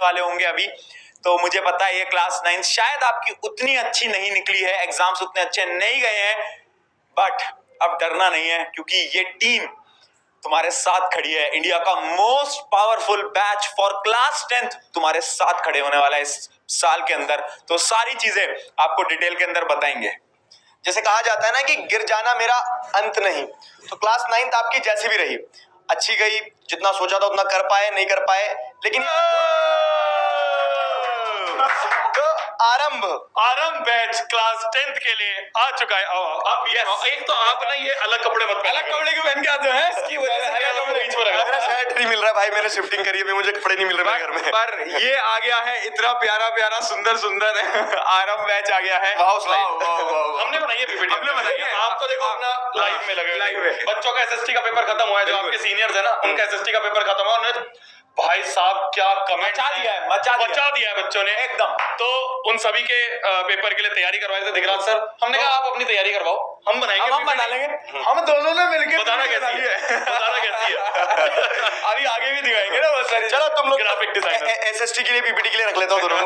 वाले होंगे अभी, तो मुझे पता है ये क्लास 9 शायद आपकी उतनी अच्छी नहीं निकली है, एग्जाम्स उतने अच्छे नहीं गए हैं, बट अब डरना नहीं है क्योंकि ये टीम तुम्हारे साथ खड़ी है। इंडिया का most powerful batch for class 10th तुम्हारे साथ खड़े होने वाला है इस साल के अंदर। तो सारी चीजें आपको डिटेल के अंदर बताएंगे। जैसे कहा जाता है ना कि गिर जाना मेरा अंत नहीं, तो क्लास 9th आपकी जैसी भी रही अच्छी गई, जितना सोचा था उतना कर पाए नहीं कर पाए, लेकिन तो आरंभ बैच क्लास 10th के लिए आ चुका है। अब एक तो आप ना ये अलग कपड़े मत पहनो, अलग कपड़े क्यों पहन के आते हो? इसकी वजह से अलग कपड़े बीच में रखा। मेरा शर्ट नहीं मिल रहा भाई, मैंने शिफ्टिंग करी है, मुझे कपड़े नहीं मिल रहे घर में। पर ये आ गया है इतना प्यारा प्यारा सुंदर सुंदर आरंभ बैच आ गया है। हमने बनाई है पीपीटी, हमने बनाई है। आप तो देखो अपना लाइव में लगे हुए। बच्चों का एसएसटी का पेपर खत्म हुआ है, जो आपके सीनियर्स है ना उनका एसएसटी का पेपर खत्म हुआ, उन्होंने भाई साहब क्या कमेंट मचा दिया है बच्चों ने एकदम। तो उन सभी के पेपर के लिए तैयारी करवाए थे दिगराज सर, हमने कहा आप अपनी तैयारी करवाओ, हम बनाएंगे, हम बना लेंगे, हम दोनों ने मिलकर बताना कैसी है अभी आगे भी दिखाएंगे ना बहुत सारी। चलो तुम लोग ग्राफिक डिजाइनर एसएसटी के लिए पीपीटी के लिए रख लेता हूँ दोनों।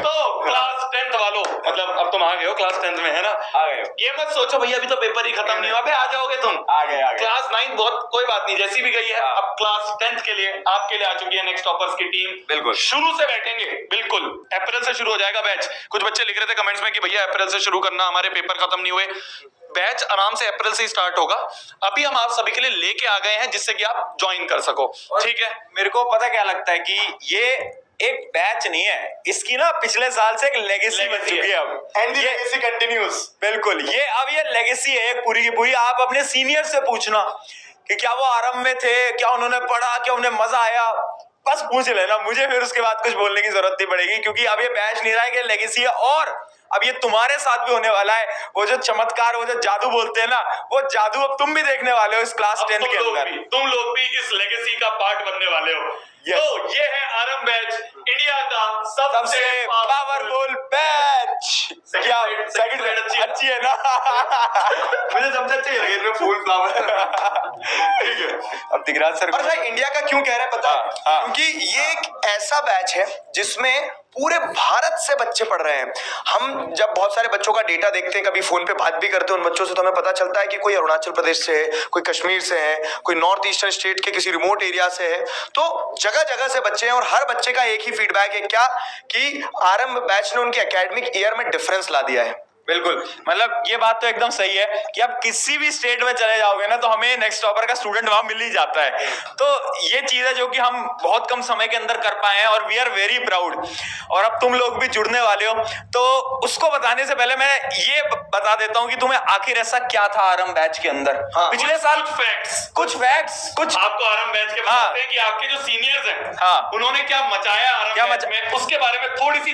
तो क्लास 10th वालों, मतलब अब तुम आ गए हो क्लास 10th में, है ना? आ गए हो। ये मत सोचो भैया अभी तो पेपर ही खत्म नहीं हुआ, अबे आ जाओगे तुम, आ गए क्लास 9 बहुत कोई बात नहीं, जैसी भी गई है अब क्लास 10th के लिए आपके लिए आ चुकी है नेक्स्ट टॉपर्स की टीम। बिल्कुल शुरू से बैठेंगे, बिल्कुल अप्रैल से शुरू हो जाएगा बैच। कुछ बच्चे लिख रहे थे कमेंट्स में कि भैया अप्रैल से शुरू करना, हमारे पेपर खत्म नहीं हुए। बैच आराम से अप्रैल से ही स्टार्ट होगा। अभी हम आप सभी के लिए लेके आ गए हैं जिससे कि आप ज्वाइन कर सको, ठीक है? मेरे को पता क्या लगता है कि ये एक बैच नहीं है, इसकी ना पिछले साल से एक लेगेसी बन चुकी है अब, एंड ये लेगेसी कंटिन्यूस। बिल्कुल, ये अब ये लेगेसी है पूरी की पूरी। आप अपने सीनियर से पूछना कि क्या वो आरंभ में थे, क्या उन्होंने पढ़ा, क्या उन्हें मजा आया, बस पूछ लेना। मुझे फिर उसके बाद कुछ बोलने की जरूरत नहीं पड़ेगी क्योंकि अब ये बैच नहीं रहा है, लेगेसी है। और अब ये तुम्हारे साथ भी होने वाला है। वो जो चमत्कार, वो जो जादू बोलते हैं ना, वो जादू अब तुम भी देखने वाले हो इस क्लास 10 के अंदर। तुम लोग भी इस लेगेसी का पार्ट बनने वाले हो। Yes. तो ये है आरंभ बैच, इंडिया का सबसे पावरफुल बैच। क्या सेकंड ग्रेड अच्छी है ना? मुझे सबसे अच्छी लगी इसमें फूल फ्लावर। ठीक है, अब दिगराज सर और भाई इंडिया का क्यों कह रहे हैं पता है? क्योंकि ये एक ऐसा बैच है जिसमें पूरे भारत से बच्चे पढ़ रहे हैं। हम जब बहुत सारे बच्चों का डेटा देखते हैं, कभी फोन पे बात भी करते हैं उन बच्चों से, तो हमें पता चलता है कि कोई अरुणाचल प्रदेश से है, कोई कश्मीर से है, कोई नॉर्थ ईस्टर्न स्टेट के किसी रिमोट एरिया से है। तो जगह जगह से बच्चे हैं और हर बच्चे का एक ही फीडबैक है क्या कि आरंभ बैच ने उनके एकेडमिक ईयर में डिफरेंस ला दिया है। बिल्कुल, मतलब ये बात तो एकदम सही है कि आप किसी भी स्टेट में चले जाओगे ना तो हमें नेक्स्ट टॉपर का स्टूडेंट वहां मिल ही जाता है। तो ये चीज है जो कि हम बहुत कम समय के अंदर कर पाए हैं और वी आर वेरी प्राउड। और अब तुम लोग भी जुड़ने वाले हो, तो उसको बताने से पहले मैं ये बता देता हूँ कि तुम्हें आखिर ऐसा क्या था आरंभ बैच के अंदर। पिछले साल कुछ फैक्ट्स कुछ आपको आरंभ बैच के बताते हैं कि आपके जो सीनियर्स हैं उन्होंने क्या मचाया आरंभ बैच में, उसके बारे में थोड़ी सी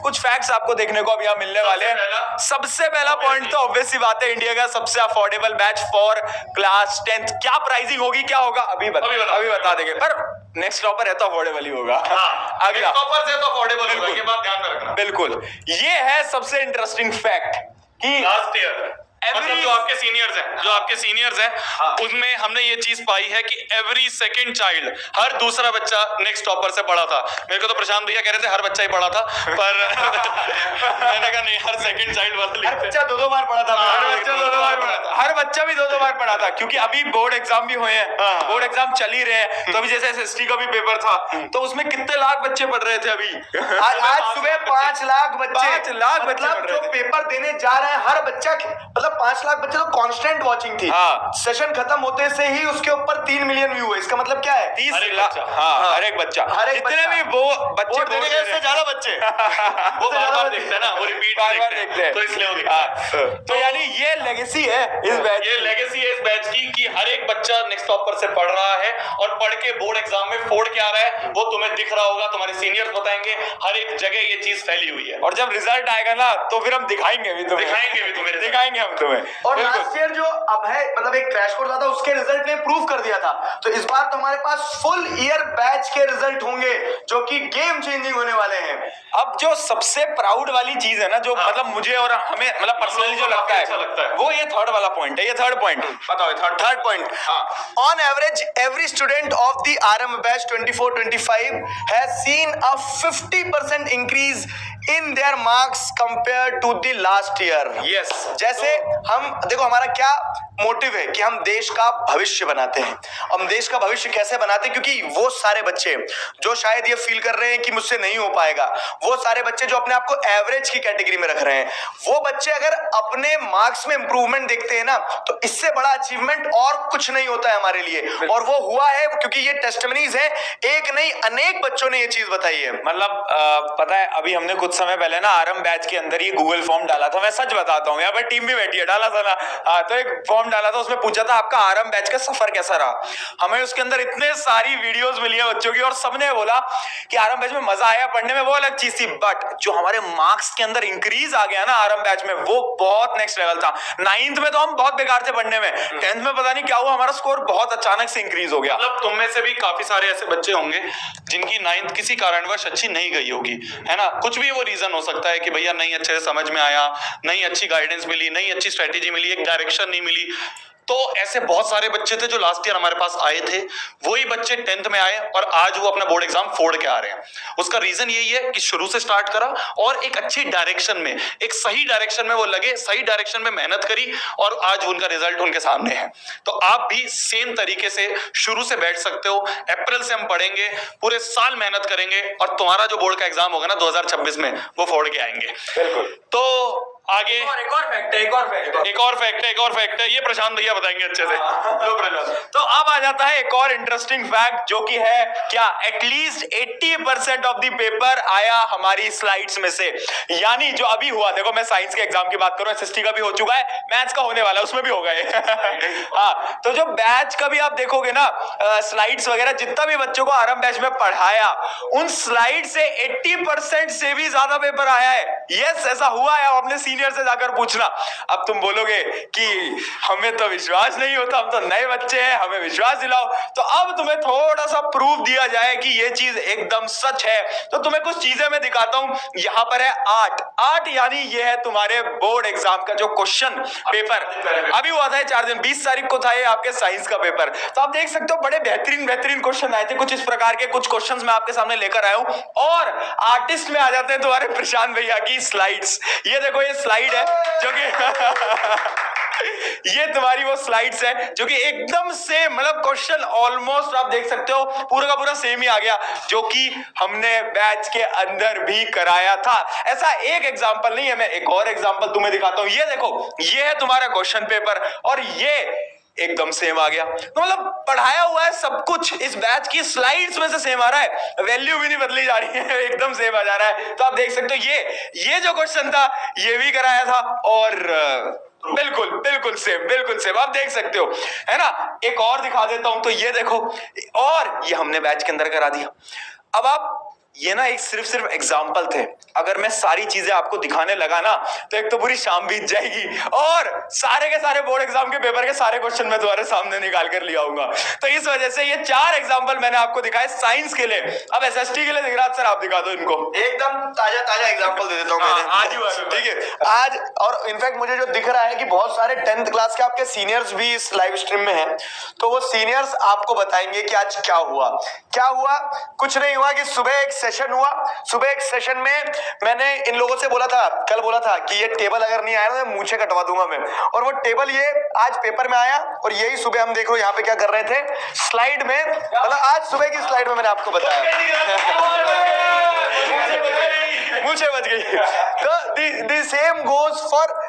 कुछ फैक्ट्स आपको देखने को अभी मिलने वाले हैं। सबसे पहला पॉइंट तो ऑब्वियस सी बात है, इंडिया का सबसे affordable batch for class 10th। क्या प्राइसिंग होगी, क्या होगा, अभी बता देंगे, पर नेक्स्ट टॉपर है तो अफोर्डेबल ही होगा। अगला टॉपर से तो अफोर्डेबल होगा, ये बात ध्यान में रखना। बिल्कुल, ये है सबसे इंटरेस्टिंग फैक्ट कि लास्ट ईयर मतलब जो आपके सीनियर्स हैं उसमें हमने ये चीज पाई है कि एवरी सेकंड चाइल्ड, हर दूसरा बच्चा नेक्स्ट टॉपर से पढ़ा था। मेरे को तो प्रशांत भैया कह रहे थे हर बच्चा ही पढ़ा था, पर मैंने कहा नहीं, हर सेकंड चाइल्ड वाला हर बच्चा दो बार पढ़ा था। हर बच्चा भी दो बार पढ़ा था क्योंकि अभी बोर्ड एग्जाम भी हुए हैं, बोर्ड एग्जाम चल ही रहे हैं। तो अभी जैसे एसएसटी का भी पेपर था तो उसमें कितने लाख बच्चे पढ़ रहे थे। अभी आज सुबह 5 लाख बच्चे, 5 लाख मतलब जो पेपर देने जा रहे हैं हर बच्चा, मतलब 5 लाख बच्चे तो कांस्टेंट वाचिंग थी। सेशन खत्म होते से ही उसके ऊपर 3 मिलियन व्यू है। इसका मतलब क्या है? 30 लाख। हर एक बच्चा, जितने भी वो बच्चे देने गए उससे ज्यादा बच्चे वो बार देखते हैं ना, वो रिपीट बार देखते हैं, तो इसलिए तो यानी ये लेगेसी है इस बैच, ये लेगेसी है इस बैच की कि हर एक बच्चा नेक्स्ट टॉपर से पढ़ रहा है और पढ़ के बोर्ड एग्जाम में फोड़ के आ रहा है। वो तुम्हें दिख रहा होगा, तुम्हारे सीनियर्स बताएंगे, हर एक जगह ये चीज फैली हुई है। और जब रिजल्ट आएगा ना तो फिर हम दिखाएंगे भी तुम्हें, दिखाएंगे भी तुम्हें, दिखाएंगे हम तुम्हें। और लास्ट ईयर जो अब है मतलब एक क्रैश कोर्स था उसके रिजल्ट ने प्रूव कर दिया था, तो इस बार तो हमारे पास फुल ईयर बैच के रिजल्ट होंगे जो कि गेम चेंजिंग होने वाले हैं। अब जो सबसे प्राउड वाली चीज है ना, जो मतलब मुझे और हमें मतलब पर्सनली जो लगता है वो ये थर्ड वाला पॉइंट है। ये थर्ड पॉइंट बताओ, third point. On average, every student of the RM batch 24-25 has seen a 50% increase in their marks compared to the last year. Yes. जैसे हम देखो हमारा क्या मोटिव है कि हम देश का भविष्य बनाते हैं। हम देश का भविष्य कैसे बनाते हैं? क्योंकि वो सारे बच्चे जो शायद ये फील कर रहे हैं कि मुझसे नहीं हो पाएगा, वो सारे बच्चे जो अपने आप को एवरेज की कैटेगरी में रख रहे हैं, वो बच्चे अगर अपने मार्क्स में इंप्रूवमेंट देखते हैं ना, तो इससे बड़ा अचीवमेंट और कुछ नहीं होता है हमारे लिए। और वो हुआ है क्योंकि ये टेस्टिमनीज है, एक नहीं अनेक बच्चों ने ये चीज बताई है। मतलब पता है अभी हमने कुछ समय पहले ना आरएम बैच के अंदर ये गूगल फॉर्म डाला था। मैं सच बताता हूँ, यहाँ पर टीम भी बैठी है, डाला था ना। तो एक फॉर्म डाला था, उसमें पूछा था आपका आरएम बैच का सफर कैसा रहा। हमें उसके अंदर इतने सारी वीडियोस मिली है बच्चों की और सबने बोला कि आरएम बैच में मजा आया पढ़ने में, वो अलग चीज थी, बट जो हमारे मार्क्स के अंदर इंक्रीज आ गया ना आरएम बैच में, वो बहुत नेक्स्ट लेवल था। 9th में तो हम बहुत बेकार थे पढ़ने में, 10th में पता नहीं क्या हुआ, हमारा स्कोर बहुत अचानक से इंक्रीज हो गया। मतलब तुम में से भी काफी सारे ऐसे बच्चे होंगे जिनकी 9th किसी कारणवश अच्छी नहीं गई होगी, है ना। कुछ भी वो रीजन हो सकता है कि भैया नहीं अच्छे से समझ में आया, नहीं अच्छी गाइडेंस मिली, नहीं अच्छी स्ट्रेटेजी मिली, एक डायरेक्शन नहीं मिली। तो ऐसे बहुत सारे बच्चे थे जो लास्ट ईयर हमारे पास आए थे, वही बच्चे 10th में आए और आज वो अपना बोर्ड एग्जाम फोड़ के आ रहे हैं। उसका रीजन यही है कि शुरू से स्टार्ट करा और एक अच्छी डायरेक्शन में, एक सही डायरेक्शन में वो लगे, सही डायरेक्शन में मेहनत करी और आज उनका रिजल्ट उनके सामने है। तो आप भी सेम तरीके से शुरू से बैठ सकते हो। अप्रैल से हम पढ़ेंगे, पूरे साल मेहनत करेंगे और तुम्हारा जो बोर्ड का एग्जाम होगा ना 2026 में, वो फोड़ के आएंगे। बिल्कुल। तो आगे एक और फैक्ट है, ये प्रशांत भैया बताएंगे अच्छे से। तो अब आ जाता है एक और इंटरेस्टिंग फैक्ट, जो कि है क्या, एटलीस्ट 80% ऑफ द पेपर आया हमारी स्लाइड्स में से। यानी जो अभी हुआ, देखो मैं साइंस के एग्जाम की बात करूं, एसएसटी का भी हो चुका है, मैथ्स का होने वाला है, उसमें भी होगा ये। हाँ, तो जो बैच का भी आप देखोगे ना, स्लाइड्स वगैरह जितना भी बच्चों को आरएम बैच में पढ़ाया, उन स्लाइड से 80% से भी ज्यादा पेपर आया है। यस, ऐसा हुआ है, आपने सीनियर से जाकर पूछना। अब तुम बोलोगे कि हमें तो विश्वास नहीं होता, हम तो नए बच्चे हैं, हमें विश्वास दिलाओ। तो अब तुम्हें थोड़ा सा प्रूफ दिया जाए कि ये चीज एकदम सच है। तो तुम्हें कुछ चीजें मैं दिखाता हूं। यहां पर है आर्ट, यानी ये है तुम्हारे बोर्ड एग्जाम का जो क्वेश्चन पेपर अभी हुआ था 4 दिन, 20 तारीख को था ये आपके साइंस का पेपर। तो आप देख सकते हो बड़े बेहतरीन क्वेश्चन आए थे, कुछ इस प्रकार के कुछ क्वेश्चंस मैं आपके सामने लेकर आया हूं। और आर्टिस्ट में आ जाते हैं तुम्हारे प्रशांत भैया की स्लाइड्स। ये देखो, ये स्लाइड है जो कि ये तुम्हारी वो स्लाइड्स है जो कि एकदम से मतलब क्वेश्चन ऑलमोस्ट आप देख सकते हो पूरा का पूरा सेम ही आ गया, जो कि हमने बैच के अंदर भी कराया था। ऐसा एक एग्जांपल नहीं है, मैं एक और एग्जांपल तुम्हें दिखाता हूं। ये देखो, ये है तुम्हारा क्वेश्चन पेपर और ये एकदम सेम आ गया। तो मतलब पढ़ाया हुआ है सब कुछ, इस बैच की स्लाइड्स में से सेम आ रहा है, वैल्यू भी नहीं बदली जा रही है, एकदम सेम आ जा रहा है। तो आप देख सकते हो ये जो क्वेश्चन था ये भी कराया था और बिल्कुल सेम आप देख सकते हो, है ना। एक और दिखा देता हूं, तो ये देखो, और ये हमने बैच के अंदर करा दिया। अब आप ये ना एक सिर्फ एग्जाम्पल थे, अगर मैं सारी चीजें आपको दिखाने लगा ना तो एक तो पूरी शाम बीत जाएगी और सारे के सारे बोर्ड एग्जाम के पेपर के सारे क्वेश्चन मैं तुम्हारे सामने निकाल कर ले आऊंगा। तो इस वजह से ये 4 एग्जाम्पल मैंने आपको दिखाए साइंस के लिए। अब एसएसटी के लिए दिख रहा सर, आप दिखा दो इनको। एकदम ताजा एग्जाम्पल दे देता हूँ मैंने आज, ठीक है आज। और इनफैक्ट मुझे जो दिख रहा है कि बहुत सारे 10th क्लास के आपके सीनियर्स भी इस लाइव स्ट्रीम में हैं, तो वो सीनियर्स आपको बताएंगे कि आज क्या हुआ। कुछ नहीं हुआ कि सुबह एक सेशन हुआ। सुबह एक सेशन में मैंने इन लोगों से कल बोला था कि ये टेबल अगर नहीं आया ना तो मूंछें कटवा दूंगा मैं, और वो टेबल ये आज पेपर में आया। और यही सुबह हम देख रहे हो यहाँ पे क्या कर रहे थे, स्लाइड में, मतलब आज सुबह की स्लाइड में मैंने आपको बताया। मूंछें बच गई। तो the same goes for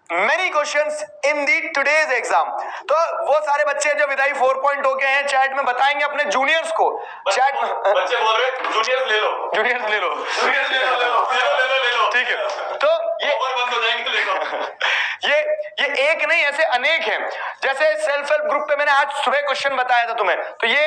many questions in the today's exam। तो वो सारे बच्चे जो विदाई 4.0 के हैं चैट में बताएंगे अपने जूनियर्स को। चैट में बच्चे बोल रहे जूनियर्स ले लो, ठीक है। तो ये बंद हो जाएंगे, ले लो। ये एक नहीं, ऐसे अनेक हैं। जैसे सेल्फ हेल्प ग्रुप पे मैंने आज सुबह क्वेश्चन बताया था तुम्हें, तो ये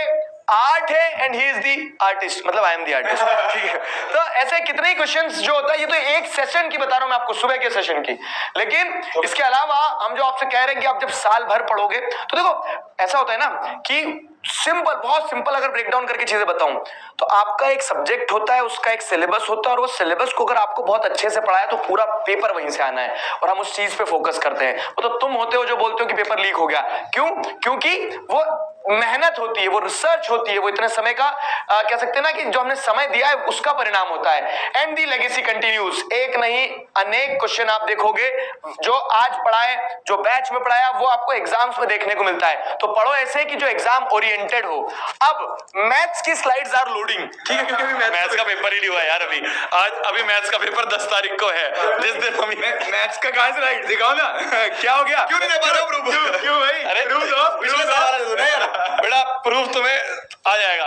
आर्ट है and he is the artist, मतलब आई एम दी आर्टिस्ट, ठीक है। तो ऐसे कितने ही क्वेश्चंस जो होता है, ये तो एक सेशन की बता रहा हूं मैं आपको, सुबह के सेशन की, लेकिन इसके अलावा हम जो आपसे कह रहे हैं कि आप जब साल भर पढ़ोगे तो देखो ऐसा होता है ना कि सिंपल, बहुत सिंपल अगर ब्रेकडाउन करके चीजें बताऊं तो आपका एक सब्जेक्ट होता है, उसका एक सिलेबस होता है, और वो सिलेबस को अगर आपको बहुत अच्छे से पढ़ाया तो पूरा पेपर वहीं से आना है, और हम उस चीज पे फोकस करते हैं। वो तो तुम होते हो जो बोलते हो कि पेपर लीक हो गया, क्यों? क्योंकि वो मेहनत होती है, वो रिसर्च होती है, वो इतने समय का कह सकते हैं ना कि जो हमने समय दिया है उसका परिणाम होता है। एंड दी लेगेसी कंटिन्यूज, एक नहीं अनेक क्वेश्चन आप देखोगे जो आज पढ़ाए, जो बैच में पढ़ाया, वो आपको एग्जाम्स में देखने को मिलता है। तो पढ़ो ऐसे कि जो एग्जाम ओरिएंटेड हो। अब मैथ्स की स्लाइड्स आर लोडिंग, ठीक है, क्योंकि मैथ्स का पेपर ही नहीं हुआ यार अभी मैथ्स का पेपर 10 तारीख को है, जिस दिन हम मैथ्स का कहां स्लाइड दिखाओ ना। क्या हो गया? क्यों नहीं दे पा रहे हो? क्यों भाई? अरे प्रूफ बेटा प्रूफ तुम्हें आ जाएगा।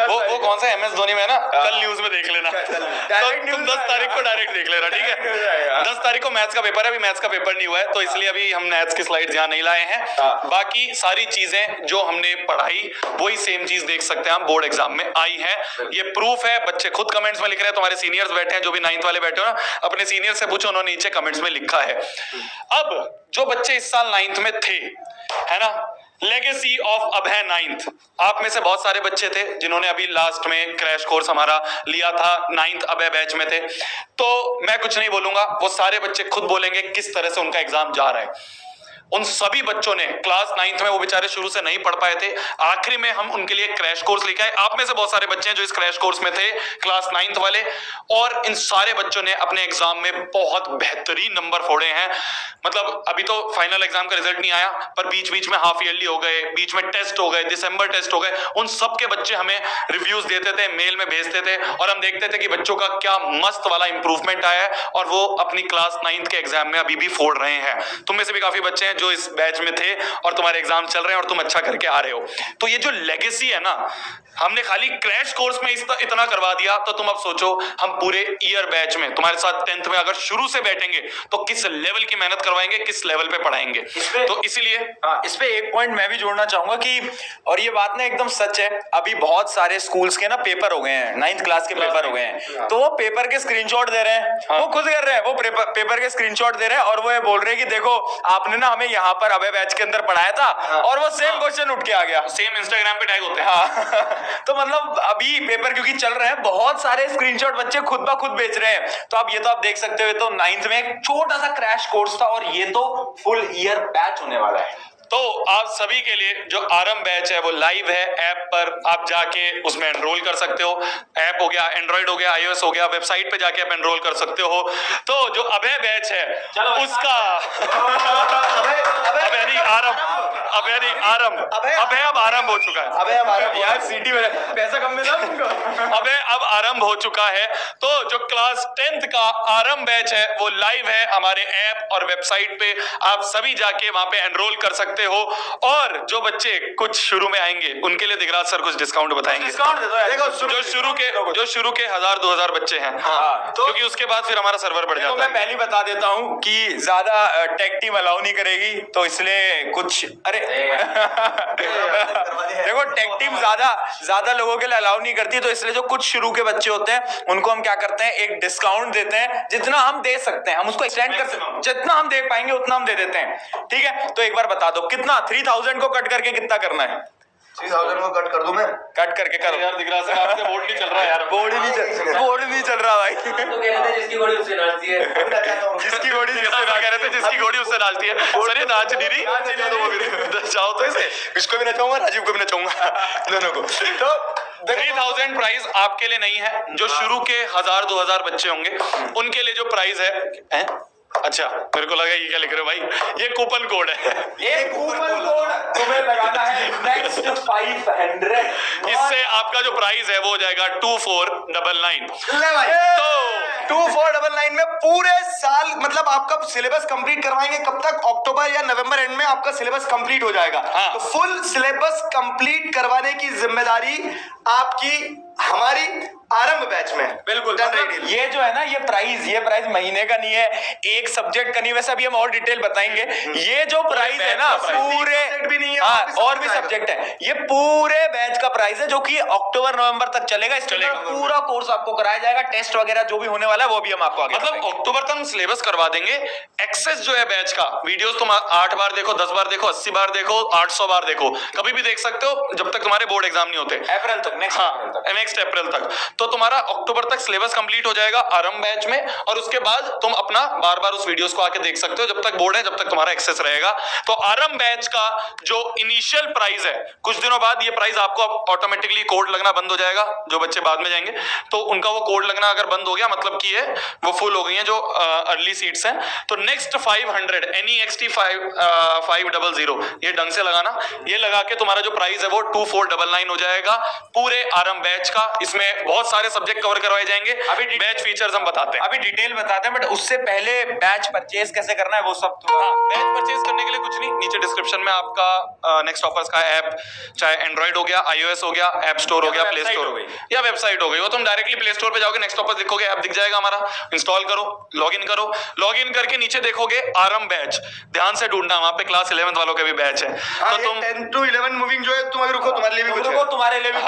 वो कौन सा MS धोनी में ना, कल न्यूज में देख लेना, तो तुम 10 तारीख को डायरेक्ट देख लेना, ठीक है। 10 तारीख को मैथ्स का पेपर है, अभी मैथ्स का पेपर नहीं हुआ है, तो इसलिए अभी हम मैथ्स की स्लाइड्स यहाँ नहीं लाए हैं। बाकी सारी चीजें जो हमने पढ़ाई वही सेम चीज देख सकते हैं हम, बोर्ड एग्जाम में आई है। ये प्रूफ है, बच्चे खुद कमेंट्स में लिख रहे हैं, तुम्हारे सीनियर्स बैठे हैं, जो भी 9th वाले बैठे हो ना, अपने सीनियर से पूछो, उन्होंने नीचे कमेंट्स में लिखा है। अब जो बच्चे इस साल 9th में थे, है ना, लेगेसी ऑफ अभय 9th, आप में से बहुत सारे बच्चे थे जिन्होंने अभी लास्ट में क्रैश कोर्स हमारा लिया था, 9th अभय बैच में थे, तो मैं कुछ नहीं बोलूंगा, वो सारे बच्चे खुद बोलेंगे किस तरह से उनका एग्जाम जा रहा है। उन सभी बच्चों ने क्लास 9th में, वो बेचारे शुरू से नहीं पढ़ पाए थे, आखिरी में हम उनके लिए क्रैश कोर्स लेके आए। आप में से बहुत सारे बच्चे हैं जो इस क्रैश कोर्स में थे, क्लास 9th वाले, और इन सारे बच्चों ने अपने एग्जाम में बहुत बेहतरीन नंबर फोड़े हैं। मतलब अभी तो फाइनल एग्जाम का रिजल्ट नहीं आया, पर बीच बीच में हाफ ईयरली हो गए, बीच में टेस्ट हो गए, दिसंबर टेस्ट हो गए, उन सब के बच्चे हमें रिव्यूज देते थे, मेल में भेजते थे, और हम देखते थे कि बच्चों का क्या मस्त वाला इंप्रूवमेंट आया है, और वो अपनी क्लास 9th के एग्जाम में अभी भी फोड़ रहे हैं। तुम में से भी काफी बच्चे हैं जो इस बैच में थे और तुम्हारे एग्जाम चल रहे हैं और तुम अच्छा करके आ रहे हो। तो ये जो लेगेसी है ना, हमने खाली क्रैश कोर्स में इतना करवा दिया, तो तुम अब सोचो हम पूरे ईयर बैच में तुम्हारे साथ 10th में अगर शुरू से बैठेंगे तो किस लेवल की मेहनत करवाएंगे, किस लेवल पे पढ़ाएंगे। तो इसीलिए इस पे एक पॉइंट मैं भी जोड़ना चाहूंगा कि, और ये बात ना एकदम सच है, अभी बहुत सारे स्कूल्स के ना पेपर हो गए हैं, 9th क्लास के पेपर हो गए हैं, तो वो पेपर के स्क्रीनशॉट दे रहे हैं, वो खुद कर रहे हैं, वो पेपर के स्क्रीनशॉट दे रहे हैं, और वो ये बोल रहे हैं कि देखो आपने ना हमें यहाँ पर अबे बैच के अंदर पढ़ाया था, और वो सेम क्वेश्चन उठ के आ गया, सेम इंस्टाग्राम पे टैग होते हैं। तो मतलब अभी पेपर क्योंकि चल रहे हैं, बहुत सारे स्क्रीनशॉट बच्चे खुद ब खुद बेच रहे हैं। तो आप ये तो आप देख सकते हो, तो 9th में एक छोटा सा क्रैश कोर्स था, और ये तो फुल ईयर बैच होने वाला है। तो आप सभी के लिए जो आरंभ बैच है वो लाइव है, ऐप पर आप जाके उसमें एनरोल कर सकते हो। ऐप हो गया, एंड्रॉइड हो गया, iOS हो गया, वेबसाइट पे जाके आप एनरोल कर सकते हो। तो जो अभय बैच है उसका अभय नहीं अब आरंभ हो चुका है। अबे हमारा यार सीटी में पैसा कम मिला तुमको। अबे अब आरंभ हो चुका है। तो जो क्लास 10th का आरंभ बैच है वो लाइव है हमारे ऐप और वेबसाइट पे, आप सभी जाके वहां पे एनरोल कर सकते हो। और जो बच्चे कुछ शुरू में आएंगे उनके लिए दिगराज सर कुछ डिस्काउंट बताएंगे। डिस्काउंट दे दो यार। देखो जो शुरू के 1000-2000 बच्चे हैं, तो क्योंकि उसके बाद फिर हमारा सर्वर बढ़ जाता है। मैं पहले बता देता हूँ कि ज्यादा टेक टीम अलाउ नहीं करेगी, तो इसलिए कुछ अरे देखो टेक टीम ज्यादा लोगों के लिए अलाउ नहीं करती, तो इसलिए जो कुछ शुरू के बच्चे होते हैं उनको हम क्या करते हैं, एक डिस्काउंट देते हैं, जितना हम दे सकते हैं हम उसको एक्सटेंड कर सकते हैं, जितना हम दे पाएंगे उतना हम दे देते हैं। ठीक है, तो एक बार बता दो कितना 3000 को कट करके कितना करना है? 3000 को कट कर दूं मैं? कट करके करो यार दिगराज सर आपसे बोर्ड नहीं चल रहा यार। बोर्ड नहीं चल रहा भाई। तो कह रहे थे जिसकी घोड़ी उससे नाचती है। जिसकी घोड़ी कह रहे थे जिसकी घोड़ी उससे नाचती है। सर ये नाच नहीं रही, जाओ तो इसे, इसको भी नचाऊंगा, राजीव को भी नचाऊंगा, दोनों को। तो 3000 प्राइस आपके लिए नहीं है। जो शुरू के 1000-2000 बच्चे होंगे उनके लिए जो प्राइस है अच्छा मेरे को लगा ये क्या लिख रहे हो भाई, ये कूपन कोड है। ये कूपन कोड तुम्हें लगाना है नेक्स्ट 500। इससे आपका जो प्राइस है वो हो जाएगा 2499। ले भाई, तो 2499 में पूरे साल, मतलब आपका सिलेबस कंप्लीट करवाएंगे कब तक? अक्टूबर या नवंबर एंड में आपका सिलेबस कंप्लीट हो जाएगा। हाँ। तो फुल सिलेबस कंप्लीट करवाने की जिम्मेदारी आपकी, हमारी, आरंभ बैच में। बिल्कुल, मतलब ये जो है ना, ये प्राइस महीने का नहीं है, एक सब्जेक्ट का नहीं, वैसे अभी हम और डिटेल बताएंगे। ये जो प्राइस है ना, पूरे भी नहीं है, और भी सब्जेक्ट है, ये पूरे बैच का प्राइस है, जो कि अक्टूबर नवंबर तक चलेगा। इसके अंदर पूरा कोर्स आपको कराया जाएगा, टेस्ट वगैरह जो भी होने वाला है वो भी हम आपको आगे मतलब अक्टूबर तक हम सिलेबस करवा देंगे। एक्सेस जो है बैच का, वीडियोस तुम 8 बार देखो, 10 बार देखो, 80 बार देखो, 800 बार देखो, कभी भी देख सकते हो जब तक तुम्हारे बोर्ड एग्जाम नहीं होते, अप्रैल तक, नेक्स्ट अप्रैल तक। तो तुम्हारा अक्टूबर तक सिलेबस कंप्लीट हो जाएगा आरंभ बैच में, और उसके बाद तुम अपना बार बार उस वीडियोस को आके देख सकते हो जब तक बोर्ड है, जब तक तुम्हारा एक्सेस रहेगा। तो आरंभ बैच का जो इनिशियल प्राइस है, कुछ दिनों बाद ये प्राइस आपको ऑटोमेटिकली कोड लगना बंद हो जाएगा। जो बच्चे बाद में जाएंगे तो उनका वो कोड लगना अगर बंद हो गया, मतलब कि है वो फुल हो गई है जो अर्ली सीट्स हैं। तो नेक्स्ट 500 NEXT 500 ये ढंग से लगाना, ये लगा के तुम्हारा जो प्राइस है वो 2499 हो जाएगा पूरे आरंभ बैच का। इसमें बहुत सारे सब्जेक्ट कवर करवाए जाएंगे। अभी बैच फीचर्स हम बताते हैं, अभी डिटेल बताते हैं, बट उससे पहले बैच परचेज कैसे करना है वो सब तो बैच परचेज करने के लिए कुछ नहीं, नीचे डिस्क्रिप्शन में आपका नेक्स्ट टॉपर्स का ऐप, चाहे एंड्रॉइड हो गया, iOS हो गया, ऐप स्टोर हो गया, प्ले स्टोर हो गई या वेबसाइट हो गई, वो तुम डायरेक्टली प्ले स्टोर पे जाओगे, नेक्स्ट टॉपर्स लिखोगे, ऐप दिख जाएगा हमारा, इंस्टॉल करो, लॉगिन करो। लॉगिन करके नीचे देखोगे आरंभ बैच, ध्यान से ढूंढना, वहां पे क्लास 11th वालों के भी बैच है। तो तुम 10 to 11 मूविंग जो है, तुम अगर रुको तुम्हारे लिए भी कुछ है। तुम्हारे लिए भी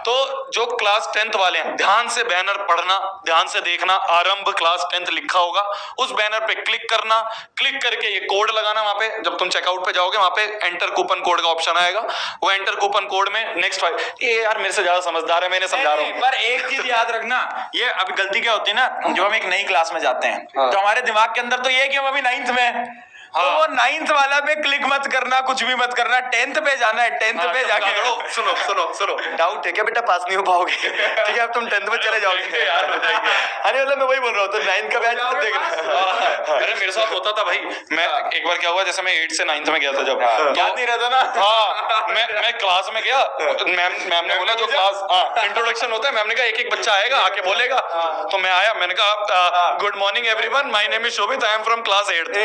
तो जो क्लास 10th वाले हैं, ध्यान से बैनर पढ़ना, ध्यान से देखना, आरंभ क्लास 10th लिखा होगा, उस बैनर पे क्लिक करना, क्लिक करके ये कोड लगाना वहां पे। जब तुम चेकआउट पे जाओगे वहां पे एंटर कूपन कोड का ऑप्शन आएगा, वो एंटर कूपन कोड में नेक्स्ट 5 ये यार मेरे से ज्यादा समझदार है, मैंने समझा रहा हूं। पर एक चीज याद रखना, ये अभी गलती क्या होती है ना, जो हम एक नई क्लास में जाते हैं तो हमारे दिमाग के अंदर तो ये है कि हम अभी 9th में हैं। तो वो 9th वाला पे क्लिक मत करना, कुछ भी मत करना, 10th पे जाना है, 10th पे जाके सुनो डाउट है क्या बेटा, पास नहीं हो पाओगे? ठीक है, अब तुम 10th में चले जाओगे यार, हो जाएंगे। अरे मतलब मैं वही बोल रहा हूँ, तो 9th का बैच मत देखना। अरे मेरे साथ होता था भाई, मैं एक बार क्या हुआ, जैसे मैं 8 से 9th में गया था जब, याद नहीं रहता ना। हाँ, मैं क्लास में गया, मैम ने बोला जो क्लास इंट्रोडक्शन होता है, मैम ने कहा एक एक बच्चा आएगा, आके बोलेगा। तो मैं आया, मैंने कहा good morning everyone, my name is Shobhit, I am from class 8th।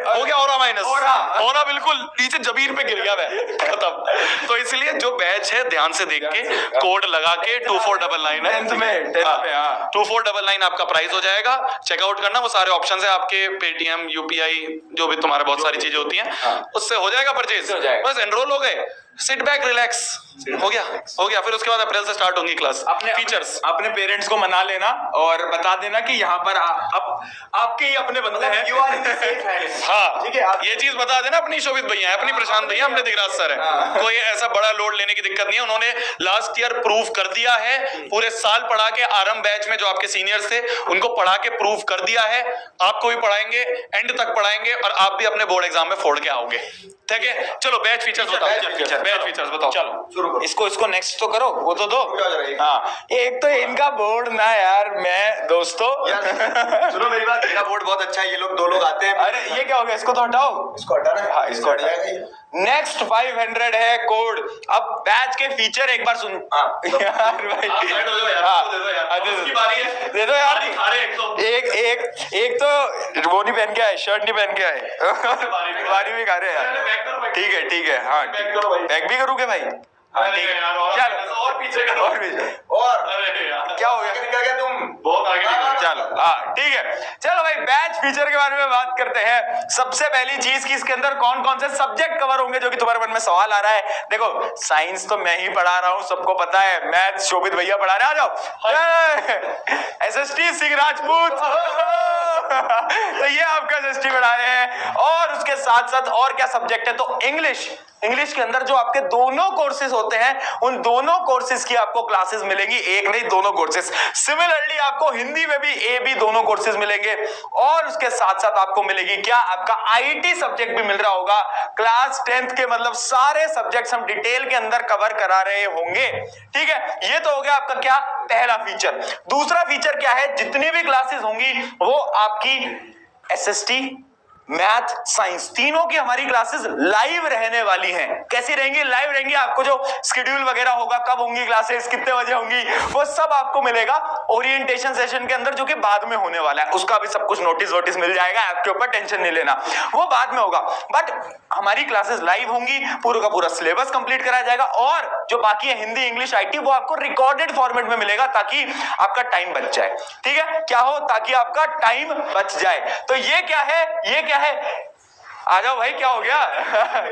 हो गया और माइनस होना, बिल्कुल नीचे जमीन पे गिर गया मैं, खत्म। तो इसलिए जो बैच है ध्यान से देख के कोड लगा के 2499 है 10th में 2499 आपका प्राइस हो जाएगा। चेकआउट करना, वो सारे ऑप्शन है आपके, पेटीएम, यूपीआई, जो भी तुम्हारे बहुत सारी चीजें होती हैं, उससे हो जाएगा परचेज। बस एनरोल हो गए, सिट बैक रिलैक्स, हो गया। फिर उसके बाद अप्रैल से स्टार्ट होंगी क्लास। अपने फीचर्स अपने पेरेंट्स को मना लेना और बता देना कि यहाँ पर आपके ही अपने बंदे हैं। हाँ, ठीक है, ये चीज बता देना, अपनी शोभित भैया है, अपनी प्रशांत भैया, अपने दिगराज सर है, कोई ऐसा बड़ा लोड लेने की दिक्कत नहीं है। उन्होंने लास्ट ईयर प्रूव कर दिया है, पूरे साल पढ़ा के आरंभ बैच में जो आपके सीनियर्स थे उनको पढ़ा के प्रूव कर दिया है। आपको भी पढ़ाएंगे, एंड तक पढ़ाएंगे, और आप भी अपने बोर्ड एग्जाम में फोड़ के आओगे। ठीक है, चलो बैच फीचर्स बताओ, बैच फीचर्स बताओ। चलो इसको नेक्स्ट तो करो, वो तो दो। हाँ, एक तो इनका बोर्ड ना यार, मैं दोस्तों सुनो मेरी बात, मेरा बोर्ड बहुत अच्छा है, ये लोग 2 लोग आते हैं। अरे ये क्या हो गया, इसको तो हटाओ, इसको हटाना है। हाँ, इसको हटा जाएगा। नेक्स्ट 500 है कोड। अब बैच के फीचर एक बार सुन यार भाई, दे दो यार। एक तो वो नहीं पहन के आए, शर्ट नहीं पहन के आए, बारी भी खा रहे हैं यार। ठीक है, हाँ बैक भी करूँगे भाई। हाँ ठीक है, चलो और पीछे करो, और क्या हो गया, निकल गया तुम बहुत आगे निकल। चलो हाँ ठीक है, चलो भाई बैच फीचर के बारे में बात करते हैं। सबसे पहली चीज कि इसके अंदर कौन कौन से सब्जेक्ट कवर होंगे, जो कि तुम्हारे मन में सवाल आ रहा है। देखो साइंस तो मैं ही पढ़ा रहा हूँ, सबको पता है, मैथ शोभित भैया पढ़ा रहे, आ जाओ। SST सिंह राजपूत तो ये आपका SST पढ़ा रहे हैं। और उसके साथ साथ और क्या सब्जेक्ट है, तो इंग्लिश के अंदर जो आपके दोनों कोर्सेज होते हैं, उन दोनों कोर्सेज की आपको क्लासेस मिलेंगी, एक नहीं दोनों कोर्सेज। सिमिलरली आपको हिंदी में भी AB दोनों कोर्सेज मिलेंगे। और उसके साथ साथ आपको मिलेगी क्या, आपका IT सब्जेक्ट भी मिल रहा होगा। क्लास 10th के मतलब सारे सब्जेक्ट्स हम डिटेल के अंदर कवर करा रहे होंगे। ठीक है, ये तो हो गया आपका क्या, पहला फीचर। दूसरा फीचर क्या है, जितनी भी क्लासेस होंगी वो आपकी SST, मैथ, साइंस तीनों की हमारी क्लासेस लाइव रहने वाली हैं। कैसी रहेंगी, लाइव रहेंगी। आपको जो शेड्यूल वगैरह होगा, कब होंगी क्लासेस, कितने बजे होंगी, वो सब आपको मिलेगा ओरिएंटेशन सेशन के अंदर, जो कि बाद में होने वाला है। उसका भी सब कुछ नोटिस मिल जाएगा, आपके ऊपर टेंशन नहीं लेना, वो बाद में होगा। बट हमारी क्लासेस लाइव होंगी, पूरा का पूरा सिलेबस कंप्लीट कराया जाएगा। और जो बाकी है हिंदी इंग्लिश आईटी, वो आपको रिकॉर्डेड फॉर्मेट में मिलेगा ताकि आपका टाइम बच जाए। ठीक है, क्या हो, ताकि आपका टाइम बच जाए। तो ये क्या है, ये क्या है, आ जाओ भाई, क्या हो गया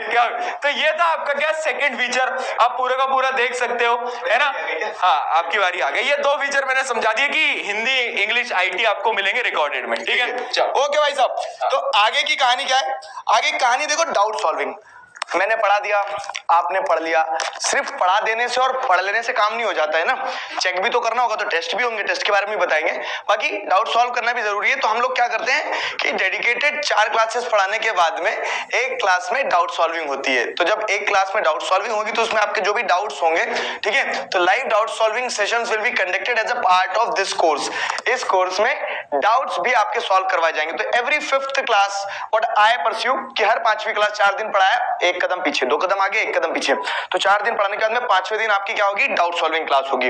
क्या, तो ये था आपका क्या सेकंड फीचर, आप पूरे का पूरा देख सकते हो, है ना। हाँ, आपकी बारी आ गई। ये दो फीचर मैंने समझा दिए कि हिंदी इंग्लिश आईटी आपको मिलेंगे रिकॉर्डेड में। ठीक है, चलो ओके भाई साहब, तो आगे की कहानी क्या है? आगे की कहानी देखो, डाउट सॉल्विंग। मैंने पढ़ा दिया, आपने पढ़ लिया। सिर्फ पढ़ा देने से और पढ़ लेने से काम नहीं हो जाता है ना, चेक भी तो करना होगा, तो टेस्ट भी होंगे, टेस्ट के बारे में भी बताएंगे। बाकी डाउट सॉल्व करना भी जरूरी है। तो हम लोग क्या करते हैं कि डेडिकेटेड 4 क्लासेस पढ़ाने के बाद में एक क्लास में डाउट सॉल्विंग होती है। तो जब एक क्लास में डाउट सॉल्विंग होगी तो उसमें आपके जो भी डाउट्स होंगे, ठीक है, तो live doubt solving sessions will be conducted as a part of this course. इस कोर्स में डाउट्स भी आपके सॉल्व करवाए जाएंगे। तो every 5th class what I pursue कि हर 5वीं क्लास 4 दिन पढ़ाया, एक कदम पीछे, 2 कदम आगे, 1 कदम पीछे। तो 4 दिन पढ़ाने के बाद में 5वें दिन आपकी क्या होगी, डाउट सॉल्विंग क्लास होगी।